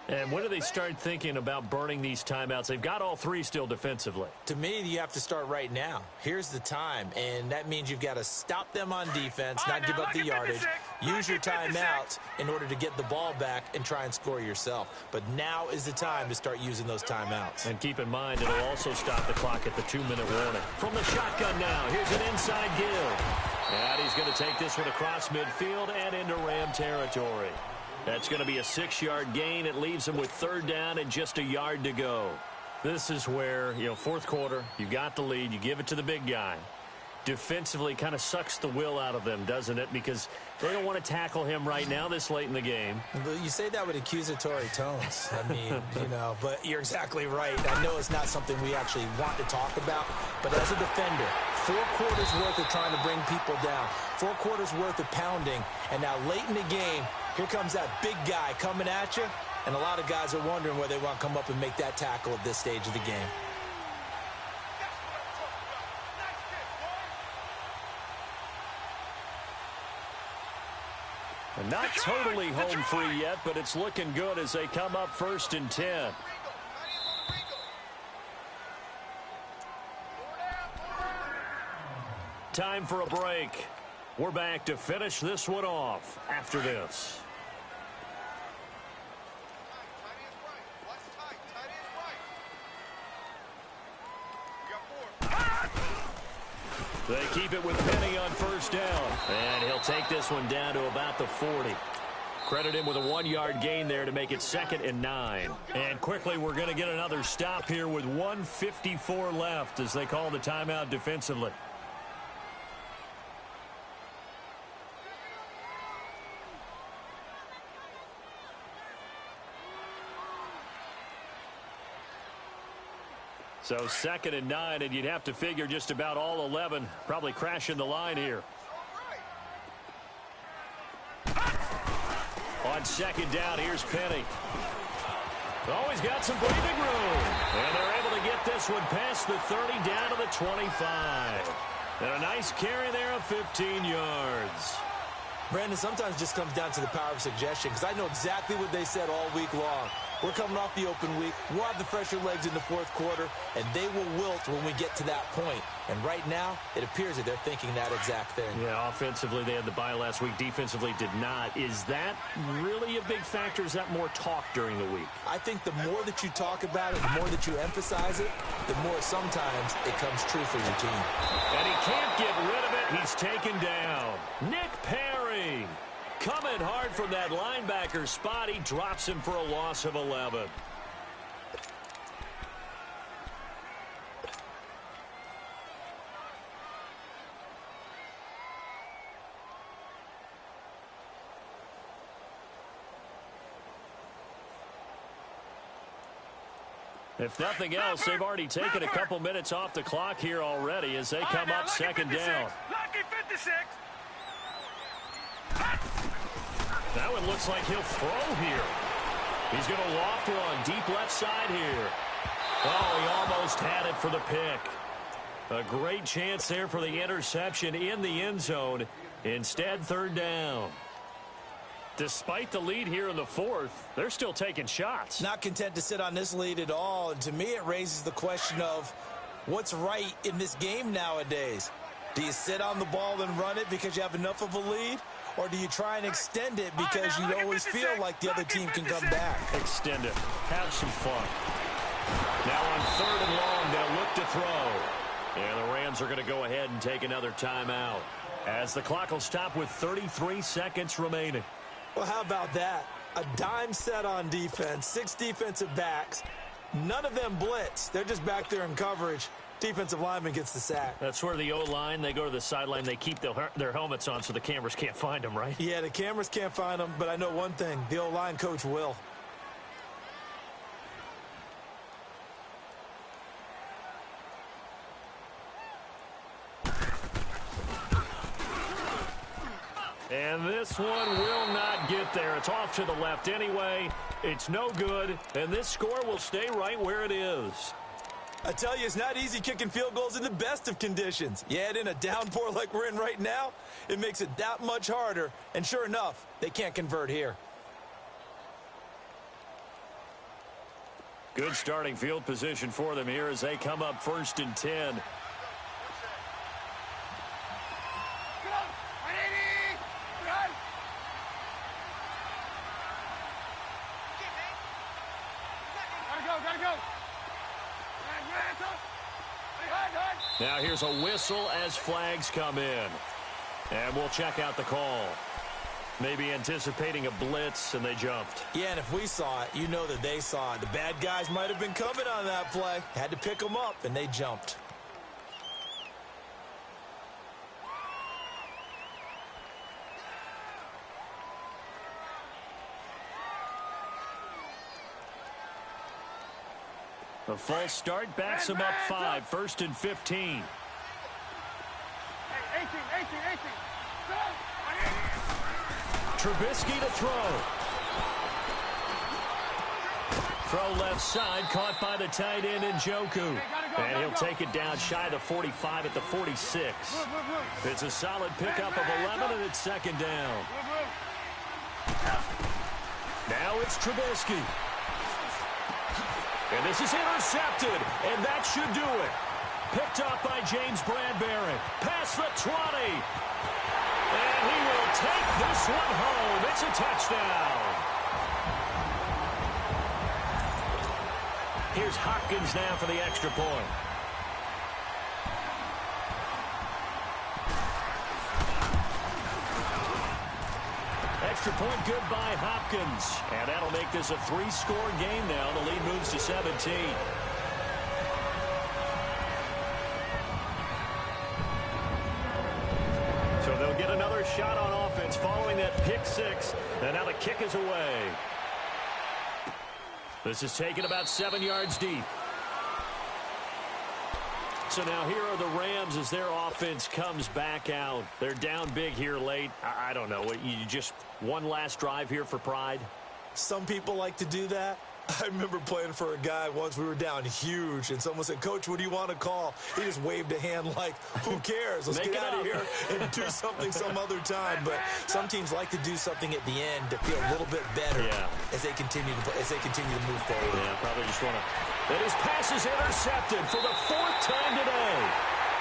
And when do they start thinking about burning these timeouts? They've got all 3 still defensively. To me, you have to start right now. Here's the time, and that means you've got to stop them on defense, not give up the yardage, use your timeouts in order to get the ball back and try and score yourself. But now is the time to start using those timeouts. And keep in mind, it'll also stop the clock at the 2-minute warning. From the shotgun now, here's an inside give. And he's going to take this one across midfield and into Ram territory. That's going to be a 6-yard gain. It leaves him with 3rd down and just a yard to go. This is where, 4th quarter, you got the lead, you give it to the big guy. Defensively kind of sucks the will out of them, doesn't it? Because they don't want to tackle him right now this late in the game. You say that with accusatory tones. I mean, but you're exactly right. I know it's not something we actually want to talk about, but as a defender, 4 quarters worth of trying to bring people down, 4 quarters worth of pounding, and now late in the game, here comes that big guy coming at you, and a lot of guys are wondering where they want to come up and make that tackle at this stage of the game. And not totally home free yet, but it's looking good as they come up 1st and 10. Time for a break. We're back to finish this one off after this. They keep it with Penny on 1st down. And he'll take this one down to about the 40. Credit him with a 1-yard gain there to make it 2nd and 9. And quickly, we're going to get another stop here with 1:54 left as they call the timeout defensively. So 2nd and 9, and you'd have to figure just about all 11 probably crashing the line here. On 2nd down, here's Penny. Always got some breathing room. And they're able to get this one past the 30 down to the 25. And a nice carry there of 15 yards. Brandon, sometimes it just comes down to the power of suggestion, because I know exactly what they said all week long. We're coming off the open week. We'll have the fresher legs in the 4th quarter, and they will wilt when we get to that point. And right now, it appears that they're thinking that exact thing. Yeah, offensively, they had the bye last week. Defensively, did not. Is that really a big factor? Is that more talk during the week? I think the more that you talk about it, the more that you emphasize it, the more sometimes it comes true for your team. And he can't get rid of it. He's taken down. Nick Perry coming hard from that linebacker spot. He drops him for a loss of 11. If nothing else, they've already taken a couple minutes off the clock here already as they come up second down. Lucky 56. Now it looks like he'll throw here. He's going to loft one deep left side here. Oh, he almost had it for the pick. A great chance there for the interception in the end zone. Instead, third down. Despite the lead here in the fourth, they're still taking shots. Not content to sit on this lead at all. And to me, it raises the question of what's right in this game nowadays. Do you sit on the ball and run it because you have enough of a lead? Or do you try and extend it because you always feel like the other team can come back? Extend it. Have some fun. Now on third and long, they'll look to throw. And the Rams are going to go ahead and take another timeout as the clock will stop with 33 seconds remaining. Well, how about that? A dime set on defense, 6 defensive backs. None of them blitz. They're just back there in coverage. Defensive lineman gets the sack. That's where the O-line, they go to the sideline, they keep their helmets on so the cameras can't find them, right? Yeah, the cameras can't find them, but I know one thing. The O-line coach will. And this one will not get there. It's off to the left anyway. It's no good, and this score will stay right where it is. I tell you, it's not easy kicking field goals in the best of conditions. You add in a downpour like we're in right now, it makes it that much harder. And sure enough, they can't convert here. Good starting field position for them here as they come up 1st and 10. Now here's a whistle as flags come in. And we'll check out the call. Maybe anticipating a blitz, and they jumped. Yeah, and if we saw it, you know that they saw it. The bad guys might have been coming on that play. Had to pick them up, and they jumped. The false start backs him up 5, 1st and 15. 18. Trubisky to throw. Throw left side, caught by the tight end Njoku. And he'll take it down shy of the 45 at the 46. It's a solid pickup of 11, and it's second down. Now it's Trubisky. And this is intercepted, and that should do it. Picked off by James Bradbury. Past the 20. And he will take this one home. It's a touchdown. Here's Hopkins now for the extra point. Extra point good by Hopkins. And that'll make this a 3-score game now. The lead moves to 17. So they'll get another shot on offense following that pick 6. And now the kick is away. This is taken about 7 yards deep. So now here are the Rams as their offense comes back out. They're down big here late. I don't know. You just one last drive here for pride? Some people like to do that. I remember playing for a guy once. We were down huge, and someone said, "Coach, what do you want to call?" He just waved a hand like, who cares? Let's get out of here and do something some other time. But some teams like to do something at the end to feel a little bit better as they continue to move forward. Yeah, probably just want to. And his pass is intercepted for the 4th time today.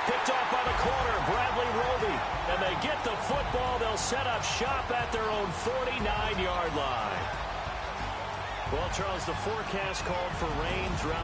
Picked off by the corner, Bradley Roby. And they get the football. They'll set up shop at their own 49-yard line. Well, Charles, the forecast called for rain throughout